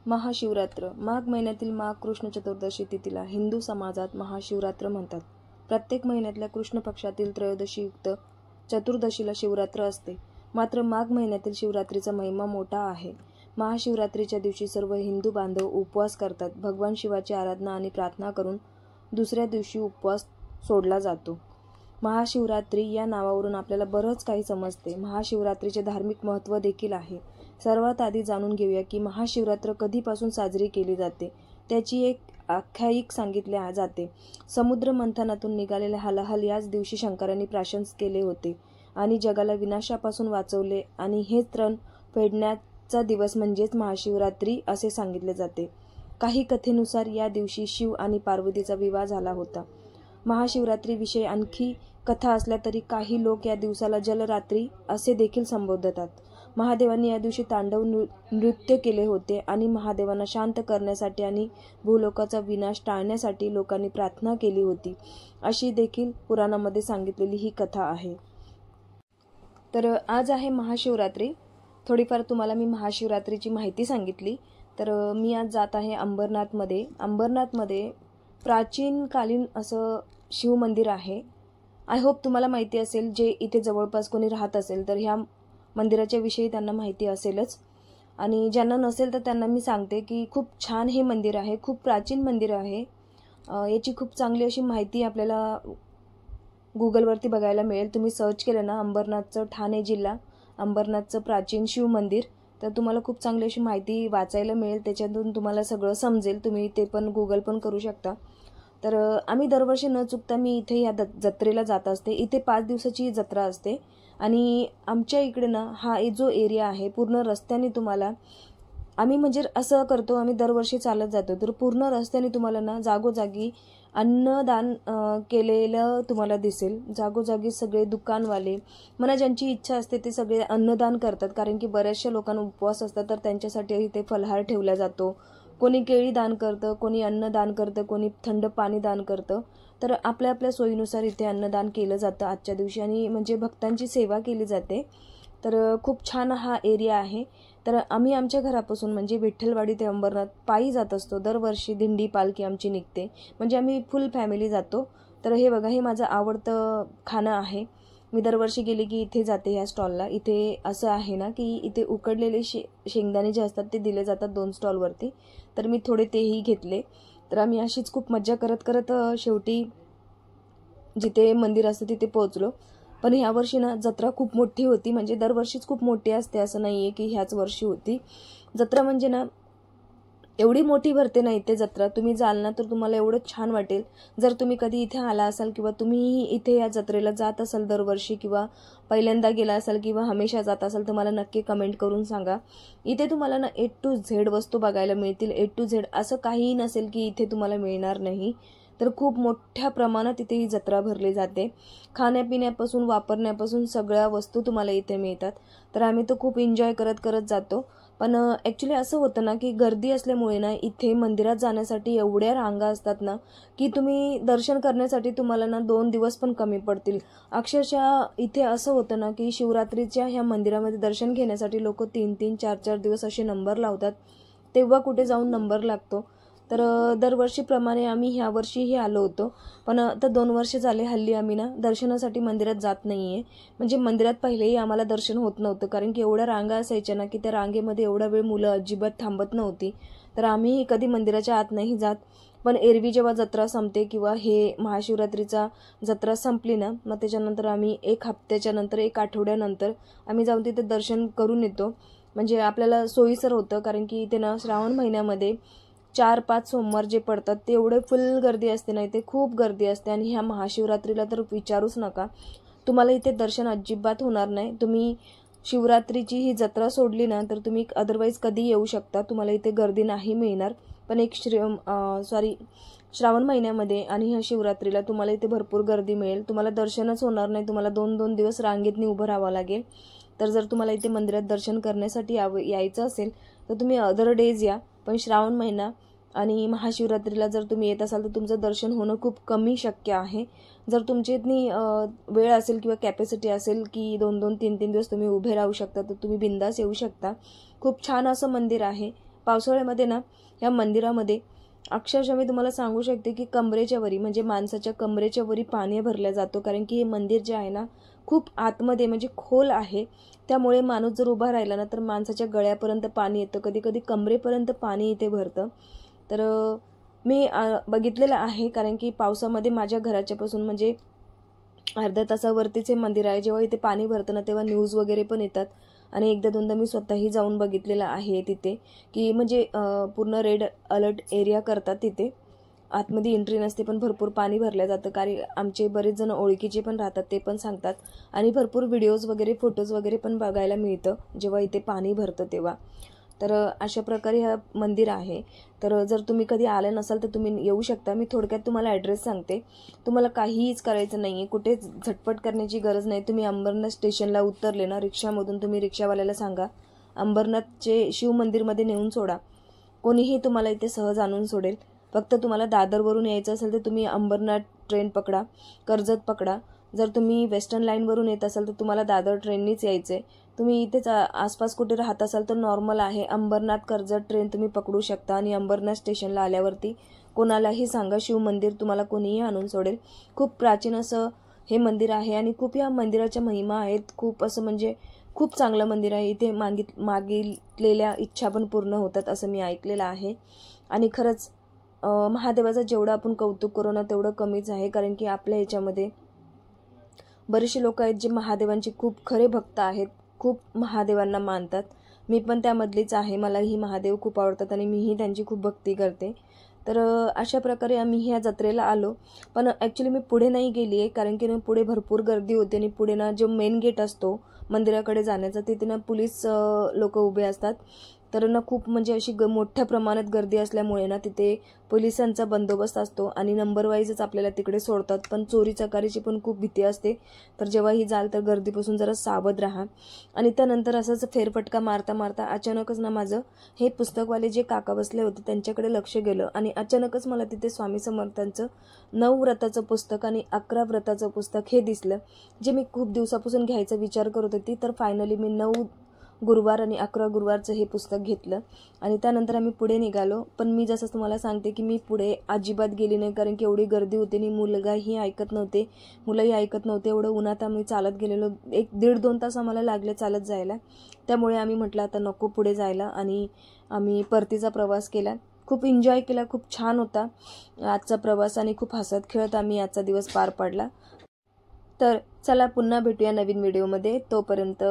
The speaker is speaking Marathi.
महाशिवरात्र माघ महिन्यातील माघ कृष्ण चतुर्दशी तिथीला हिंदू समाजात महाशिवरात्र म्हणतात. प्रत्येक महिन्यातल्या कृष्ण पक्षातील त्रयोदशीयुक्त चतुर्दशीला शिवरात्र असते. मात्र माघ महिन्यातील शिवरात्रीचा महिमा मोठा आहे. महाशिवरात्रीच्या दिवशी सर्व हिंदू बांधव उपवास करतात. भगवान शिवाची आराधना आणि प्रार्थना करून दुसऱ्या दिवशी उपवास सोडला जातो. महाशिवरात्री या नावावरून आपल्याला बरंच काही समजते. महाशिवरात्रीचे धार्मिक महत्त्व देखील आहे. सर्वात आधी जाणून घेऊया की महाशिवरात्र कधीपासून साजरी केली जाते. त्याची एक आख्यायिक सांगितली जाते. समुद्र मंथनातून निघालेले हलाहल याच दिवशी शंकरांनी प्राशंस केले होते आणि जगाला विनाशापासून वाचवले आणि हे तृण फेडण्याचा दिवस म्हणजेच महाशिवरात्री असे सांगितले जाते. काही कथेनुसार या दिवशी शिव आणि पार्वतीचा विवाह झाला होता. महाशिवरात्रीविषयी आणखी कथा असल्या तरी काही लोक या दिवसाला जलरात्री असे देखील संबोधतात. महादेवांनी या दिवशी तांडव नृत्य केले होते आणि महादेवांना शांत करण्यासाठी आणि भूलोकाचा विनाश टाळण्यासाठी लोकांनी प्रार्थना केली होती, अशी देखील पुराणामध्ये सांगितलेली ही कथा आहे. तर आज आहे महाशिवरात्री. थोडीफार तुम्हाला मी महाशिवरात्रीची माहिती सांगितली. तर मी आज जात आहे अंबरनाथमध्ये. अंबरनाथमध्ये प्राचीनकालीन असं शिवमंदिर आहे. आय होप तुम्हाला माहिती असेल. जे इथे जवळपास कोणी राहत असेल तर ह्या मंदिराच्या विषयी त्यांना माहिती असेलच, आणि ज्यांना नसेल तर त्यांना मी सांगते की खूप छान हे मंदिर आहे. खूप प्राचीन मंदिर आहे. याची खूप चांगली अशी माहिती आपल्याला गुगलवरती बघायला मिळेल. तुम्ही सर्च केलं ना अंबरनाथचं, ठाणे जिल्हा, अंबरनाथचं प्राचीन शिव मंदिर, तर तुम्हाला खूप चांगली अशी माहिती वाचायला मिळेल. त्याच्यातून तुम्हाला सगळं समजेल. तुम्ही ते पण गुगल पण करू शकता. तर आम्ही दरवर्षी न चुकता मी इथे या जत्रेला जात असते. इथे 5 दिवसाची जत्रा असते आणि आमच्या इकडे ना हा जो एरिया आहे पूर्ण रस्त्याने तुम्हाला, आम्ही म्हणजे असं करतो, आम्ही दरवर्षी चालत जातो तर पूर्ण रस्त्याने तुम्हाला ना जागोजागी अन्नदान केलेलं तुम्हाला दिसेल. जागोजागी सगळे दुकानवाले मला ज्यांची इच्छा असते ते सगळे अन्नदान करतात, कारण की बऱ्याचशा लोकांना उपवास असतात तर त्यांच्यासाठी इथे फलाहार ठेवला जातो. कोणी केळी दान करतं, कोणी अन्न दान करतं, कोणी थंड पाणी दान करतं. तर आपल्या आपल्या सोयीनुसार इथे अन्नदान केलं जातं आजच्या दिवशी आणि म्हणजे भक्तांची सेवा केली जाते. तर खूप छान हा एरिया आहे. तर आम्ही आमच्या घरापासून म्हणजे विठ्ठलवाडी ते अंबरनाथ पायी जात असतो. दरवर्षी दिंडी पालखी आमची निघते, म्हणजे आम्ही फुल फॅमिली जातो. तर हे बघा, हे माझं आवडतं खाणं आहे. मी दरवर्षी गेले की इथे जाते ह्या स्टॉलला. इथे असं आहे ना की इथे उकडलेले शेंगदाणे जे असतात ते दिले जातात 2 स्टॉलवरती. तर मी थोडे तेही घेतले. तर आम्ही अशीच खूप मज्जा करत करत शेवटी जिथे मंदिर असतं तिथे पोहोचलो. पण ह्या वर्षी ना जत्रा खूप मोठी होती. म्हणजे दरवर्षीच खूप मोठी असते असं नाही आहे की ह्याच वर्षी होती. जत्रा म्हणजे ना एवढी मोठी भरते ना इथे जत्रा. तुम्ही जाल ना तर तुम्हाला एवढं छान वाटेल. जर तुम्ही कधी इथे आला असाल किंवा तुम्ही इथे या जत्रेला जात असाल दरवर्षी किंवा पहिल्यांदा गेला असाल किंवा हमेशा जात असाल तर मला नक्की कमेंट करून सांगा. इथे तुम्हाला ना A to Z वस्तू बघायला मिळतील. A to Z असं काहीही नसेल की इथे तुम्हाला मिळणार नाही. तर खूप मोठ्या प्रमाणात इथे ही जत्रा भरली जाते. खाण्यापिण्यापासून वापरण्यापासून सगळ्या वस्तू तुम्हाला इथे मिळतात. तर आम्ही तर खूप एन्जॉय करत करत जातो. पण ॲक्च्युली असं होतं ना की गर्दी असल्यामुळे ना इथे मंदिरात जाण्यासाठी एवढ्या रांगा असतात ना की तुम्ही दर्शन करण्यासाठी तुम्हाला ना 2 दिवस पण कमी पडतील. अक्षरशः इथे असं होतं ना की शिवरात्रीच्या ह्या मंदिरामध्ये दर्शन घेण्यासाठी लोक 3-3, 4-4 दिवस असे नंबर लावतात. तेव्हा कुठे जाऊन नंबर लागतो. तर दरवर्षीप्रमाणे आम्ही ह्या वर्षीही आलो होतो. पण आता 2 वर्ष झाले हल्ली आम्ही ना दर्शनासाठी मंदिरात जात नाही आहे. म्हणजे मंदिरात पहिलेही आम्हाला दर्शन होत नव्हतं, कारण की एवढ्या रांगा असायच्या ना की त्या रांगेमध्ये एवढा वेळ मुलं अजिबात थांबत नव्हती. तर आम्हीही कधी मंदिराच्या आत नाही जात. पण एरवी जेव्हा जत्रा संपते किंवा हे महाशिवरात्रीचा जत्रा संपली ना मग त्याच्यानंतर आम्ही 1 हप्त्याच्या नंतर 1 आठवड्यानंतर आम्ही जाऊन तिथे दर्शन करून येतो. म्हणजे आपल्याला सोयीसर होतं, कारण की इथे ना श्रावण महिन्यामध्ये 4-5 सोमवार जे पडतात ते एवढे फुल गर्दी असते ना, इथे खूप गर्दी असते. आणि ह्या महाशिवरात्रीला तर विचारूच नका. तुम्हाला इथे दर्शन अजिबात होणार नाही. तुम्ही शिवरात्रीची ही जत्रा सोडली ना तर तुम्ही अदरवाईज कधी येऊ शकता. तुम्हाला इथे गर्दी नाही मिळणार. पण श्रावण महिन्यामध्ये आणि ह्या शिवरात्रीला तुम्हाला इथे भरपूर गर्दी मिळेल. तुम्हाला दर्शनच होणार नाही, तुम्हाला 2-2 दिवस रांगेतनी उभं राहावं लागेल. तर जर तुम्हाला इथे मंदिरात दर्शन करण्यासाठी यायचं असेल तर तुम्ही अदर डेज या, पण श्रावण महिना आणि महाशिवरात्रीला जर तुम्ही येत असाल तर तुमचं दर्शन होणं खूप कमी शक्य आहे. जर तुमची इतनी वेळ असेल किंवा कॅपॅसिटी असेल की 2-2, 3-3 दिवस तुम्ही उभे राहू शकता तर तुम्ही बिंदास येऊ शकता. खूप छान असं मंदिर आहे. पावसाळ्यामध्ये ना या मंदिरामध्ये अक्षरशः मी तुम्हाला सांगू शकते की कमरेच्या वरी, म्हणजे माणसाच्या कमरेच्या वरी पाणी भरलं जातो, कारण की हे मंदिर जे आहे ना खूप आतमध्ये म्हणजे खोल आहे. त्यामुळे माणूस जर उभा राहिला ना तर माणसाच्या गळ्यापर्यंत पाणी येतं, कधी कधी कमरेपर्यंत पाणी इथे भरतं. तर मी बघितलेलं आहे, कारण की पावसामध्ये माझ्या घराच्यापासून म्हणजे अर्ध्या तासावरतीच हे मंदिर आहे. जेव्हा इथे पाणी भरतं ना तेव्हा न्यूज वगैरे पण येतात आणि एकदा दोनदा मी स्वतःही जाऊन बघितलेलं आहे तिथे, की म्हणजे पूर्ण रेड अलर्ट एरिया करतात तिथे. आतमध्ये एंट्री नसते पण भरपूर पाणी भरलं जातं, कारण आमचे बरेच जण ओळखीचे पण राहतात, ते पण सांगतात. आणि भरपूर व्हिडिओज वगैरे फोटोज वगैरे पण बघायला मिळतं जेव्हा इथे पाणी भरतं तेव्हा. तर अशा प्रकारे हा मंदिर आहे. तर जर तुम्ही कधी आले नसाल तर तुम्ही येऊ शकता. मी थोडक्यात तुम्हाला ॲड्रेस सांगते. तुम्हाला काहीच करायचं नाही आहे, कुठेच झटपट करण्याची गरज नाही. तुम्ही अंबरनाथ स्टेशनला उतरले ना रिक्षामधून, तुम्ही रिक्षावाल्याला सांगा अंबरनाथचे शिव मंदिरमध्ये नेऊन सोडा. कोणीही तुम्हाला इथे सहज आणून सोडेल. फक्त तुम्हाला दादरवरून यायचं असेल तर तुम्ही अंबरनाथ ट्रेन पकडा, कर्जत पकडा. जर तुम्ही वेस्टर्न लाईनवरून येत असाल तर तुम्हाला दादर ट्रेननीच यायचं आहे. तुम्ही इथेच आसपास कुठे राहत असाल तर नॉर्मल आहे, अंबरनाथ कर्जत ट्रेन तुम्ही पकडू शकता आणि अंबरनाथ स्टेशनला आल्यावरती कोणालाही सांगा शिव मंदिर, तुम्हाला कोणीही आणून सोडेल. खूप प्राचीन असं हे मंदिर आहे आणि खूप या मंदिराच्या महिमा आहेत. खूप असं म्हणजे खूप चांगलं मंदिर आहे. इथे मागितलेल्या इच्छा पण पूर्ण होतात असं मी ऐकलेलं आहे. आणि खरंच महादेवाचं जेवढं आपण कौतुक करू ना तेवढं कमीच आहे, कारण की आपल्या ह्याच्यामध्ये बरेचसे लोक आहेत जे महादेवांचे खूप खरे भक्त आहेत, खूप महादेवांना मानतात. मी पण त्यामधलीच आहे. मलाही महादेव खूप आवडतात आणि मीही त्यांची खूप भक्ती करते. तर अशा प्रकारे आम्ही ह्या जत्रेला आलो. पण ॲक्च्युली मी पुढे नाही गेली आहे, कारण की ना पुढे भरपूर गर्दी होते आणि पुढे ना जो मेन गेट असतो मंदिराकडे जाण्याचा तिथे ना पोलीस लोक उभे असतात. तर ना खूप म्हणजे अशी मोठ्या प्रमाणात गर्दी असल्यामुळे ना तिथे पोलिसांचा बंदोबस्त असतो आणि नंबर वाईजच आपल्याला तिकडे सोडतात. पण चोरी चकारीची पण खूप भीती असते. तर जेव्हाही जाल तर गर्दीपासून जरा सावध राहा. आणि त्यानंतर असंच फेरफटका मारता मारता अचानकच ना माझं हे पुस्तकवाले जे काका बसले होते त्यांच्याकडे लक्ष गेलं आणि अचानकच मला तिथे स्वामी समर्थांचं 9 व्रताचं पुस्तक आणि 11 व्रताचं पुस्तक हे दिसलं, जे मी खूप दिवसापासून घ्यायचा विचार करत होती. तर फायनली मी 9 गुरुवार आणि 11 गुरुवारचं हे पुस्तक घेतलं आणि त्यानंतर आम्ही पुढे निघालो. पण मी जसं तुम्हाला सांगते की मी पुढे अजिबात गेली नाही, कारण की एवढी गर्दी होती आणि मुलंही ऐकत नव्हते. एवढं उन्हात आम्ही चालत गेलेलो, 1-1.5-2 तास आम्हाला लागले चालत जायला. त्यामुळे आम्ही म्हटलं आता नको पुढे जायला आणि आम्ही परतीचा प्रवास केला. खूप एन्जॉय केला, खूप छान होता आजचा प्रवास आणि खूप हसत खेळत आम्ही आजचा दिवस पार पाडला. तर चला पुन्हा भेटूया नवीन व्हिडिओमध्ये. तोपर्यंत